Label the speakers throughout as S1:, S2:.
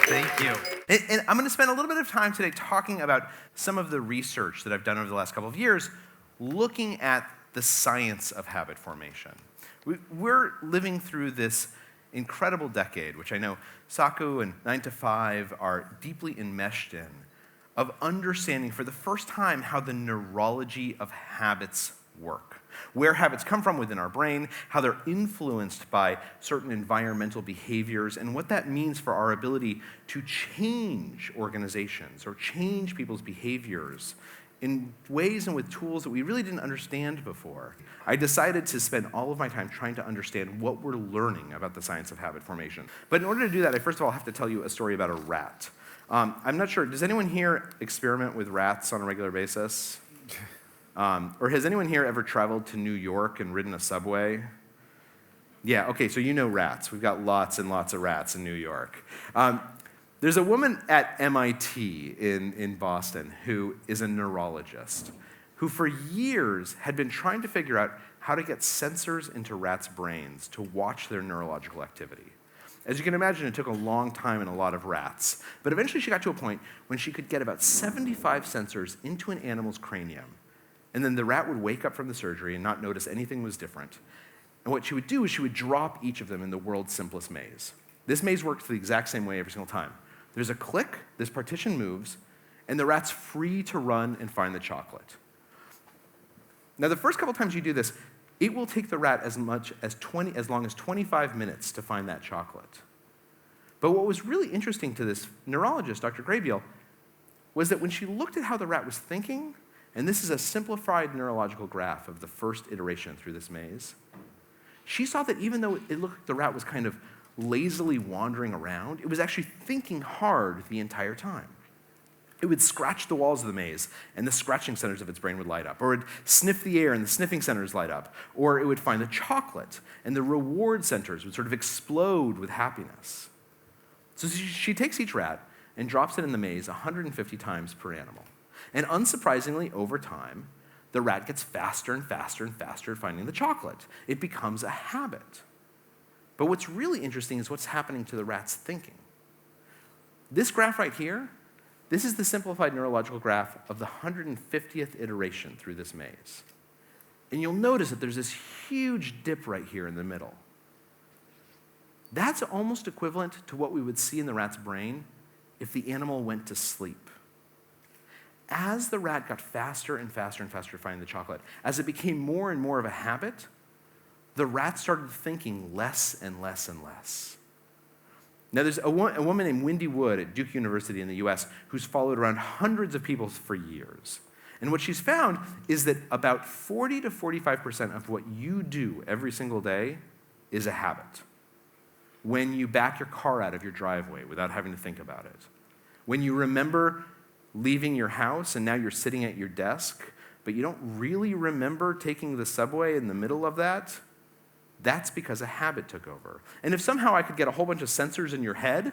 S1: Thank you. And I'm going to spend a little bit of time today talking about some of the research that I've done over the last couple of years, looking at the science of habit formation. We're living through this incredible decade, which I know Saku and 9 to 5 are deeply enmeshed in, of understanding for the first time how the neurology of habits work, where habits come from within our brain, how they're influenced by certain environmental behaviors, and what that means for our ability to change organizations or change people's behaviors in ways and with tools that we really didn't understand before. I decided to spend all of my time trying to understand what we're learning about the science of habit formation. But in order to do that, I first of all have to tell you a story about a rat. I'm not sure, does anyone here experiment with rats on a regular basis? Or has anyone here ever traveled to New York and ridden a subway? Yeah, okay, so you know rats. We've got lots and lots of rats in New York. There's a woman at MIT in Boston who is a neurologist who for years had been trying to figure out how to get sensors into rats' brains to watch their neurological activity. As you can imagine, it took a long time in a lot of rats, but eventually she got to a point when she could get about 75 sensors into an animal's cranium, and then the rat would wake up from the surgery and not notice anything was different. And what she would do is she would drop each of them in the world's simplest maze. This maze works the exact same way every single time. There's a click, this partition moves, and the rat's free to run and find the chocolate. Now, the first couple times you do this, it will take the rat as long as 25 minutes to find that chocolate. But what was really interesting to this neurologist, Dr. Graybiel, was that when she looked at how the rat was thinking, and this is a simplified neurological graph of the first iteration through this maze, she saw that even though it looked like the rat was kind of lazily wandering around, it was actually thinking hard the entire time. It would scratch the walls of the maze, and the scratching centers of its brain would light up. Or it would sniff the air, and the sniffing centers light up. Or it would find the chocolate, and the reward centers would sort of explode with happiness. So she takes each rat and drops it in the maze 150 times per animal. And unsurprisingly, over time, the rat gets faster and faster and faster at finding the chocolate. It becomes a habit. But what's really interesting is what's happening to the rat's thinking. This graph right here, this is the simplified neurological graph of the 150th iteration through this maze. And you'll notice that there's this huge dip right here in the middle. That's almost equivalent to what we would see in the rat's brain if the animal went to sleep. As the rat got faster and faster and faster at finding the chocolate, as it became more and more of a habit, the rat started thinking less and less and less. Now, there's a woman named Wendy Wood at Duke University in the US who's followed around hundreds of people for years. And what she's found is that about 40 to 45% of what you do every single day is a habit. When you back your car out of your driveway without having to think about it. When you remember leaving your house and now you're sitting at your desk, but you don't really remember taking the subway in the middle of that, that's because a habit took over. And if somehow I could get a whole bunch of sensors in your head,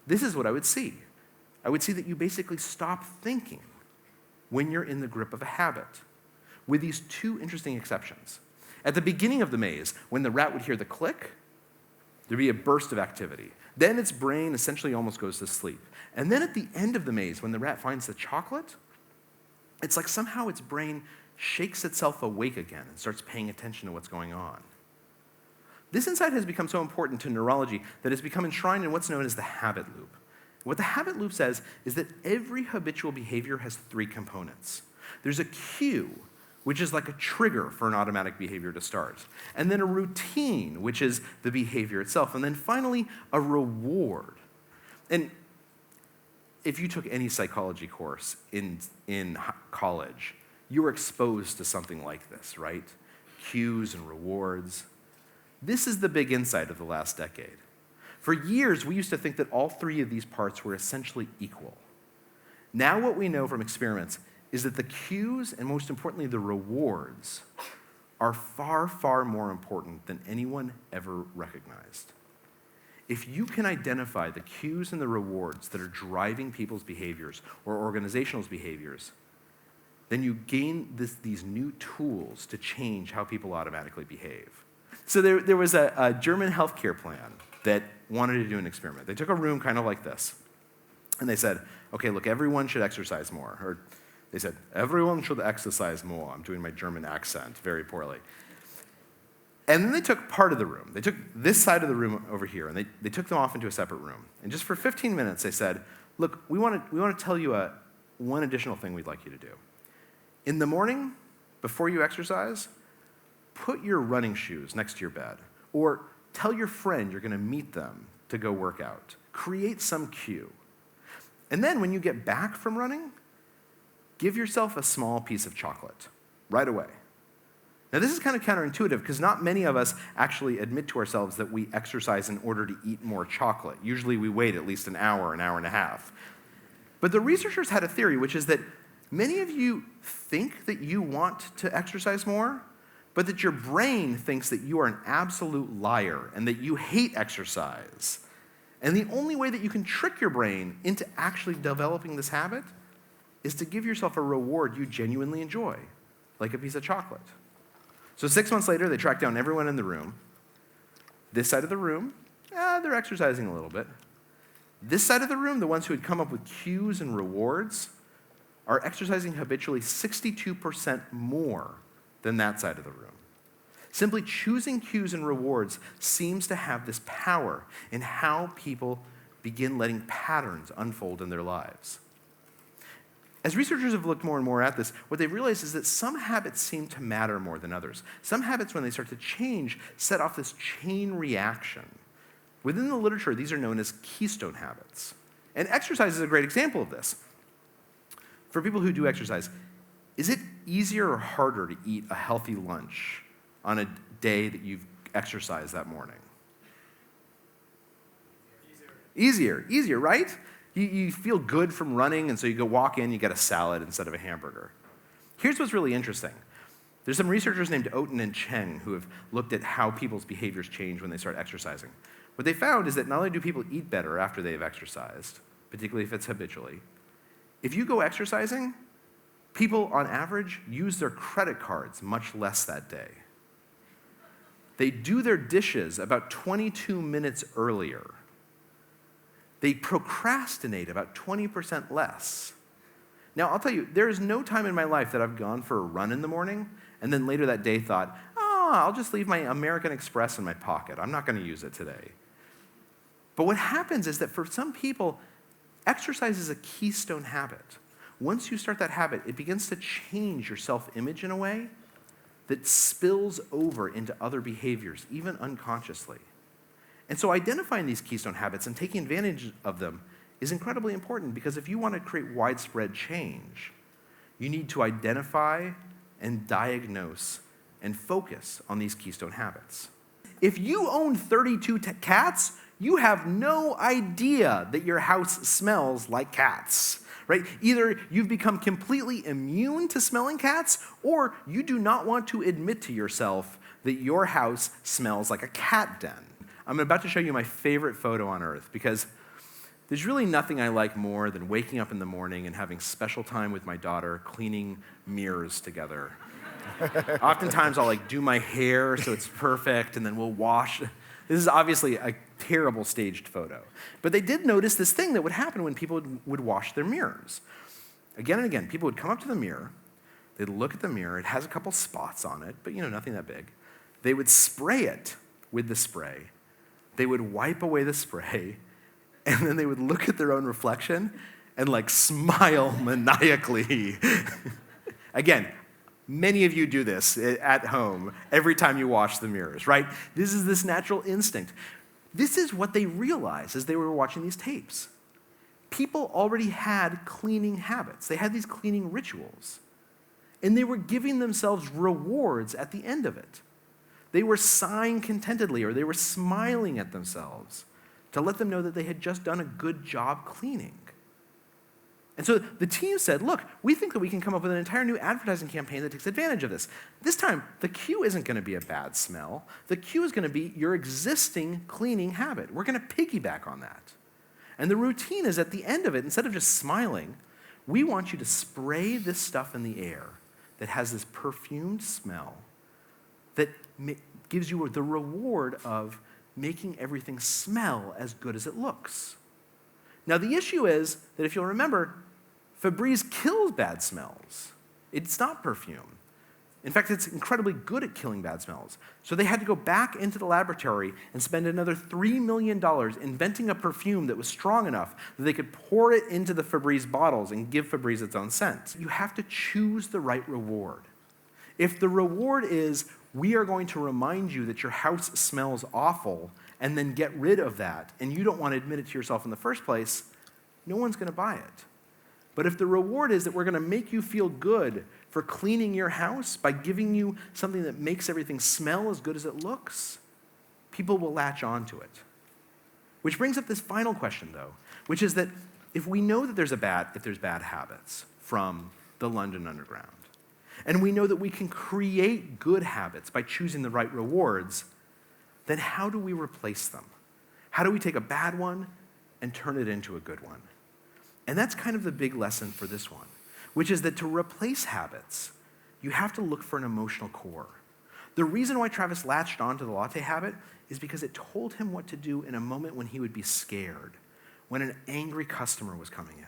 S1: this is what I would see. I would see that you basically stop thinking when you're in the grip of a habit, with these two interesting exceptions. At the beginning of the maze, when the rat would hear the click, there'd be a burst of activity. Then its brain essentially almost goes to sleep. And then at the end of the maze, when the rat finds the chocolate, it's like somehow its brain shakes itself awake again and starts paying attention to what's going on. This insight has become so important to neurology that it's become enshrined in what's known as the habit loop. What the habit loop says is that every habitual behavior has three components. There's a cue, which is like a trigger for an automatic behavior to start. And then a routine, which is the behavior itself. And then finally, a reward. And if you took any psychology course in college, you were exposed to something like this, right? Cues and rewards. This is the big insight of the last decade. For years, we used to think that all three of these parts were essentially equal. Now what we know from experiments is that the cues, and most importantly the rewards, are far, far more important than anyone ever recognized. If you can identify the cues and the rewards that are driving people's behaviors or organizational behaviors, then you gain these new tools to change how people automatically behave. So there was a German healthcare plan that wanted to do an experiment. They took a room kind of like this. And they said, okay, look, everyone should exercise more. Or they said, everyone should exercise more. I'm doing my German accent very poorly. And then they took part of the room. They took this side of the room over here, and they took them off into a separate room. And just for 15 minutes, they said, look, we want to tell you one additional thing we'd like you to do. In the morning, before you exercise, put your running shoes next to your bed. Or tell your friend you're going to meet them to go work out. Create some cue. And then when you get back from running, give yourself a small piece of chocolate right away. Now, this is kind of counterintuitive because not many of us actually admit to ourselves that we exercise in order to eat more chocolate. Usually we wait at least an hour and a half. But the researchers had a theory, which is that many of you think that you want to exercise more, but that your brain thinks that you are an absolute liar and that you hate exercise. And the only way that you can trick your brain into actually developing this habit is to give yourself a reward you genuinely enjoy, like a piece of chocolate. So 6 months later, they tracked down everyone in the room. This side of the room, they're exercising a little bit. This side of the room, the ones who had come up with cues and rewards, are exercising habitually 62% more than that side of the room. Simply choosing cues and rewards seems to have this power in how people begin letting patterns unfold in their lives. As researchers have looked more and more at this, what they've realized is that some habits seem to matter more than others. Some habits, when they start to change, set off this chain reaction. Within the literature, these are known as keystone habits. And exercise is a great example of this. For people who do exercise, is it easier or harder to eat a healthy lunch on a day that you've exercised that morning? Easier, right? You feel good from running, and so you go walk in, you get a salad instead of a hamburger. Here's what's really interesting. There's some researchers named Oten and Cheng who have looked at how people's behaviors change when they start exercising. What they found is that not only do people eat better after they've exercised, particularly if it's habitually, if you go exercising, people on average use their credit cards much less that day. They do their dishes about 22 minutes earlier. They procrastinate about 20% less. Now, I'll tell you, there is no time in my life that I've gone for a run in the morning and then later that day thought, I'll just leave my American Express in my pocket. I'm not going to use it today. But what happens is that for some people, exercise is a keystone habit. Once you start that habit, it begins to change your self-image in a way that spills over into other behaviors, even unconsciously. And so identifying these keystone habits and taking advantage of them is incredibly important because if you want to create widespread change, you need to identify and diagnose and focus on these keystone habits. If you own 32 cats, you have no idea that your house smells like cats, right? Either you've become completely immune to smelling cats, or you do not want to admit to yourself that your house smells like a cat den. I'm about to show you my favorite photo on earth because there's really nothing I like more than waking up in the morning and having special time with my daughter cleaning mirrors together. Oftentimes I'll do my hair so it's perfect and then we'll wash. This is obviously a terrible staged photo. But they did notice this thing that would happen when people would wash their mirrors. Again and again, people would come up to the mirror, they'd look at the mirror, it has a couple spots on it, but nothing that big. They would spray it with the spray. They would wipe away the spray, and then they would look at their own reflection and smile maniacally. Again, many of you do this at home every time you wash the mirrors, right? This is this natural instinct. This is what they realized as they were watching these tapes. People already had cleaning habits. They had these cleaning rituals, and they were giving themselves rewards at the end of it. They were sighing contentedly, or they were smiling at themselves to let them know that they had just done a good job cleaning. And so the team said, look, we think that we can come up with an entire new advertising campaign that takes advantage of this. This time, the cue isn't going to be a bad smell. The cue is going to be your existing cleaning habit. We're going to piggyback on that. And the routine is at the end of it, instead of just smiling, we want you to spray this stuff in the air that has this perfumed smell that gives you the reward of making everything smell as good as it looks. Now, the issue is that if you'll remember, Febreze kills bad smells. It's not perfume. In fact, it's incredibly good at killing bad smells. So they had to go back into the laboratory and spend another $3 million inventing a perfume that was strong enough that they could pour it into the Febreze bottles and give Febreze its own scent. You have to choose the right reward. If the reward is, we are going to remind you that your house smells awful, and then get rid of that, and you don't want to admit it to yourself in the first place, no one's going to buy it. But if the reward is that we're going to make you feel good for cleaning your house by giving you something that makes everything smell as good as it looks, people will latch on to it. Which brings up this final question, though, which is that if we know that there's bad habits from the London Underground, and we know that we can create good habits by choosing the right rewards, then how do we replace them? How do we take a bad one and turn it into a good one? And that's kind of the big lesson for this one, which is that to replace habits, you have to look for an emotional core. The reason why Travis latched onto the latte habit is because it told him what to do in a moment when he would be scared, when an angry customer was coming in.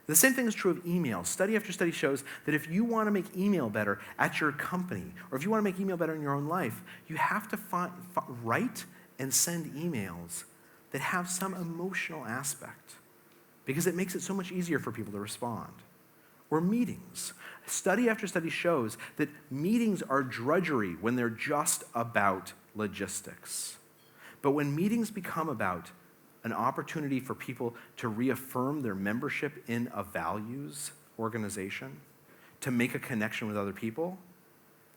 S1: The same thing is true of email. Study after study shows that if you want to make email better at your company, or if you want to make email better in your own life, you have to write and send emails that have some emotional aspect, because it makes it so much easier for people to respond. Or meetings. Study after study shows that meetings are drudgery when they're just about logistics. But when meetings become about an opportunity for people to reaffirm their membership in a values organization, to make a connection with other people,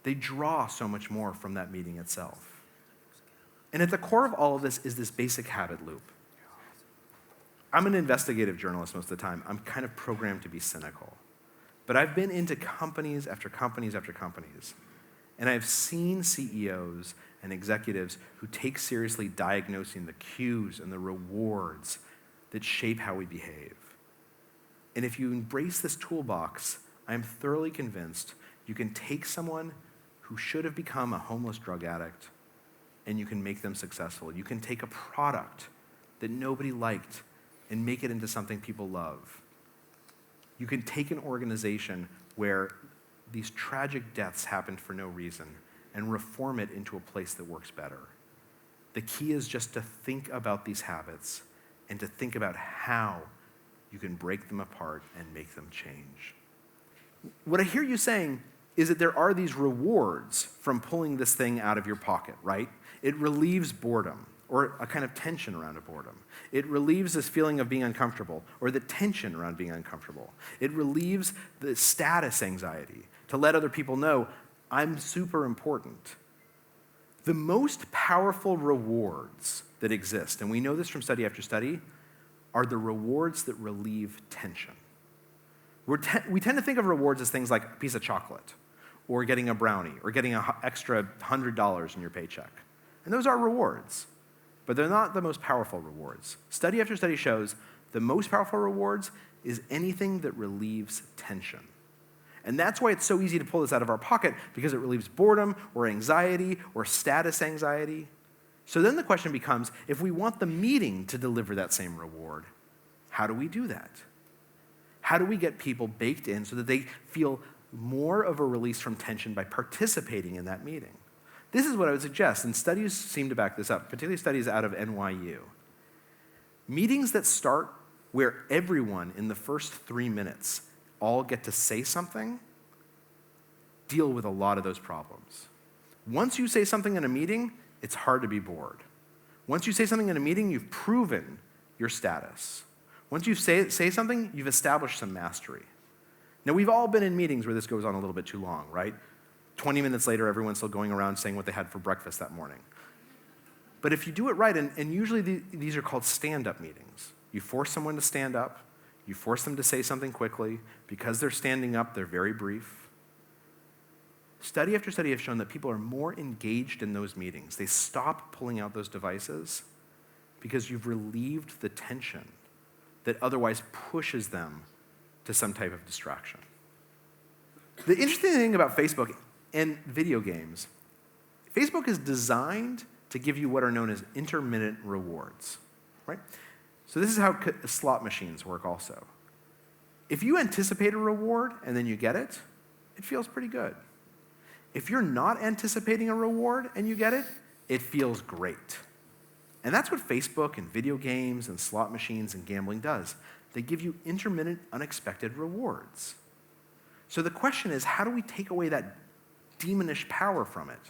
S1: they draw so much more from that meeting itself. And at the core of all of this is this basic habit loop. I'm an investigative journalist most of the time. I'm kind of programmed to be cynical. But I've been into companies after companies after companies, and I've seen CEOs and executives who take seriously diagnosing the cues and the rewards that shape how we behave. And if you embrace this toolbox, I am thoroughly convinced you can take someone who should have become a homeless drug addict and you can make them successful. You can take a product that nobody liked and make it into something people love. You can take an organization where these tragic deaths happened for no reason and reform it into a place that works better. The key is just to think about these habits and to think about how you can break them apart and make them change. What I hear you saying is that there are these rewards from pulling this thing out of your pocket, right? It relieves boredom, or a kind of tension around a boredom. It relieves this feeling of being uncomfortable, or the tension around being uncomfortable. It relieves the status anxiety to let other people know, I'm super important. The most powerful rewards that exist, and we know this from study after study, are the rewards that relieve tension. We tend to think of rewards as things like a piece of chocolate, or getting a brownie, or getting an extra $100 in your paycheck. And those are rewards, but they're not the most powerful rewards. Study after study shows the most powerful rewards is anything that relieves tension. And that's why it's so easy to pull this out of our pocket, because it relieves boredom or anxiety or status anxiety. So then the question becomes, if we want the meeting to deliver that same reward, how do we do that? How do we get people baked in so that they feel more of a release from tension by participating in that meeting? This is what I would suggest, and studies seem to back this up, particularly studies out of NYU. Meetings that start where everyone in the first 3 minutes all get to say something deal with a lot of those problems. Once you say something in a meeting, it's hard to be bored. Once you say something in a meeting, you've proven your status. Once you say something, you've established some mastery. Now, we've all been in meetings where this goes on a little bit too long, right? 20 minutes later, everyone's still going around saying what they had for breakfast that morning. But if you do it right, and usually these are called stand-up meetings. You force someone to stand up. You force them to say something quickly. Because they're standing up, they're very brief. Study after study have shown that people are more engaged in those meetings. They stop pulling out those devices because you've relieved the tension that otherwise pushes them to some type of distraction. The interesting thing about Facebook and video games, Facebook is designed to give you what are known as intermittent rewards, right? So this is how slot machines work also. If you anticipate a reward and then you get it, it feels pretty good. If you're not anticipating a reward and you get it, it feels great. And that's what Facebook and video games and slot machines and gambling does. They give you intermittent, unexpected rewards. So the question is, how do we take away that demonish power from it?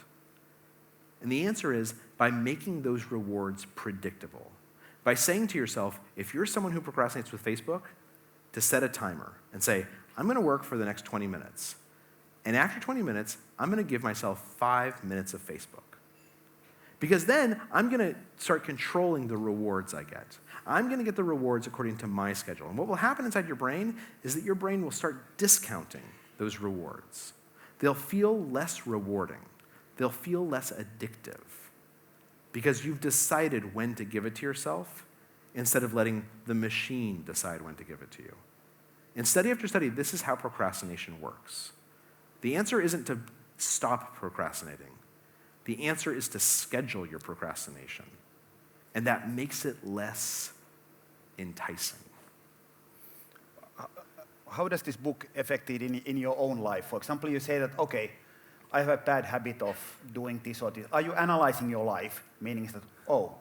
S1: And the answer is by making those rewards predictable. By saying to yourself, if you're someone who procrastinates with Facebook, to set a timer and say, I'm going to work for the next 20 minutes. And after 20 minutes, I'm going to give myself 5 minutes of Facebook. Because then I'm going to start controlling the rewards I get. I'm going to get the rewards according to my schedule. And what will happen inside your brain is that your brain will start discounting those rewards. They'll feel less rewarding. They'll feel less addictive. Because you've decided when to give it to yourself instead of letting the machine decide when to give it to you. In study after study, this is how procrastination works. The answer isn't to stop procrastinating. The answer is to schedule your procrastination. And that makes it less enticing.
S2: How does this book affect it in your own life? For example, you say that, okay, I have a bad habit of doing this or this. Are you analyzing your life? Meaning that, oh,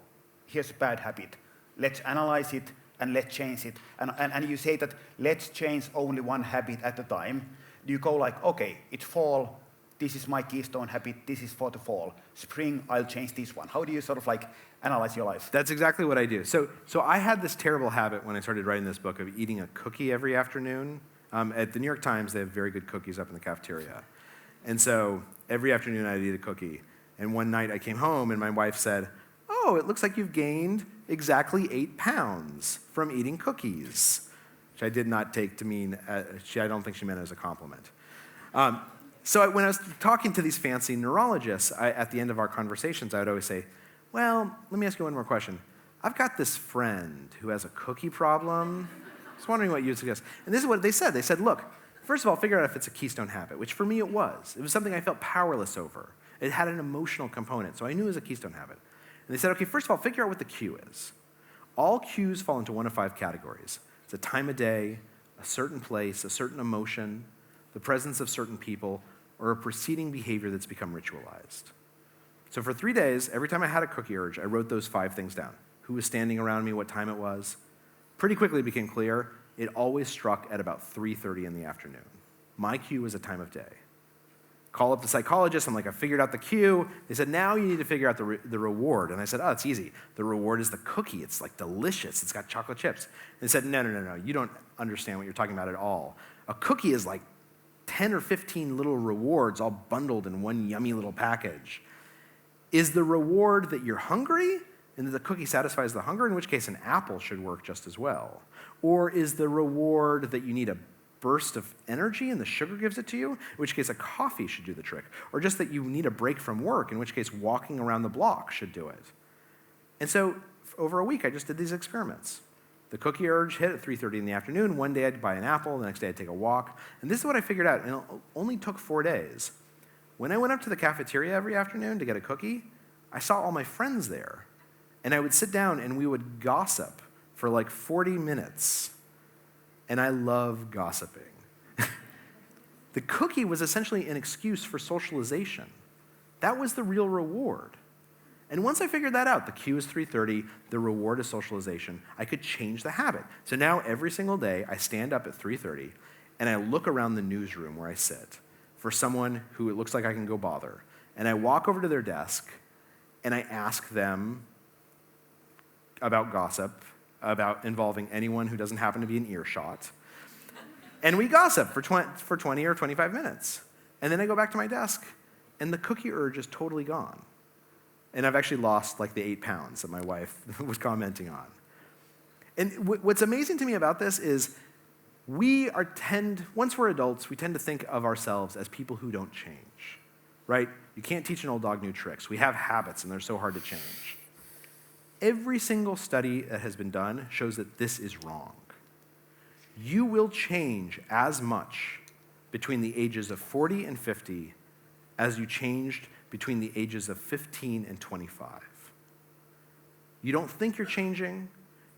S2: here's a bad habit. Let's analyze it and let's change it. And you say that let's change only one habit at a time. Do you go like, okay, it's fall, this is my keystone habit, this is for the fall. Spring, I'll change this one. How do you sort of like analyze your life?
S1: That's exactly what I do. So I had this terrible habit when I started writing this book of eating a cookie every afternoon. At the New York Times, they have very good cookies up in the cafeteria. And so every afternoon I'd eat a cookie. And one night I came home and my wife said, oh, it looks like you've gained exactly 8 pounds from eating cookies, which I did not take to mean, I don't think she meant it as a compliment. So when I was talking to these fancy neurologists, at the end of our conversations, I would always say, well, let me ask you one more question. I've got this friend who has a cookie problem. I was wondering what you'd suggest. And this is what they said. They said, look, first of all, figure out if it's a keystone habit, which for me it was. It was something I felt powerless over. It had an emotional component, so I knew it was a keystone habit. And they said, okay, first of all, figure out what the cue is. All cues fall into one of 5 categories. It's a time of day, a certain place, a certain emotion, the presence of certain people, or a preceding behavior that's become ritualized. So for 3 days, every time I had a cookie urge, I wrote those 5 things down. Who was standing around me, what time it was. Pretty quickly it became clear, it always struck at about 3:30 in the afternoon. My cue was a time of day. Call up the psychologist, I'm like, I figured out the cue. They said, now you need to figure out the reward. And I said, oh, it's easy. The reward is the cookie. It's like delicious. It's got chocolate chips. And they said, no, you don't understand what you're talking about at all. A cookie is like 10 or 15 little rewards all bundled in one yummy little package. Is the reward that you're hungry and that the cookie satisfies the hunger, in which case an apple should work just as well? Or is the reward that you need a burst of energy and the sugar gives it to you, in which case a coffee should do the trick? Or just that you need a break from work, in which case walking around the block should do it? And so over a week, I just did these experiments. The cookie urge hit at 3:30 in the afternoon. One day I'd buy an apple, the next day I'd take a walk. And this is what I figured out, and it only took 4 days. When I went up to the cafeteria every afternoon to get a cookie, I saw all my friends there. And I would sit down and we would gossip for like 40 minutes. And I love gossiping. The cookie was essentially an excuse for socialization. That was the real reward. And once I figured that out, the cue is 3:30, the reward is socialization, I could change the habit. So now every single day, I stand up at 3:30 and I look around the newsroom where I sit for someone who it looks like I can go bother. And I walk over to their desk and I ask them about gossip, about involving anyone who doesn't happen to be in earshot. And we gossip for 20 or 25 minutes. And then I go back to my desk, and the cookie urge is totally gone. And I've actually lost like the 8 pounds that my wife was commenting on. And what's amazing to me about this is once we're adults, we tend to think of ourselves as people who don't change, right? You can't teach an old dog new tricks. We have habits, and they're so hard to change. Every single study that has been done shows that this is wrong. You will change as much between the ages of 40 and 50 as you changed between the ages of 15 and 25. You don't think you're changing.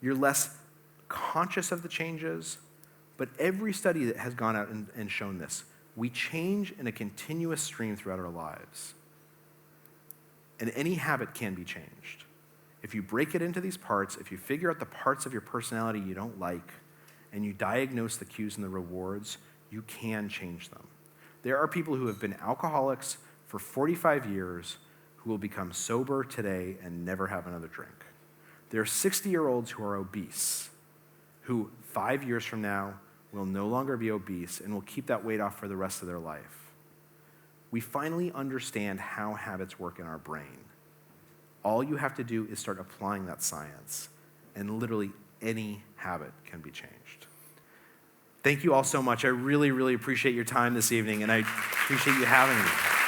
S1: You're less conscious of the changes, but every study that has gone out and shown this, we change in a continuous stream throughout our lives. And any habit can be changed. If you break it into these parts, if you figure out the parts of your personality you don't like, and you diagnose the cues and the rewards, you can change them. There are people who have been alcoholics for 45 years who will become sober today and never have another drink. There are 60-year-olds who are obese, who 5 years from now will no longer be obese and will keep that weight off for the rest of their life. We finally understand how habits work in our brain. All you have to do is start applying that science, and literally any habit can be changed. Thank you all so much. I really, really appreciate your time this evening, and I appreciate you having me.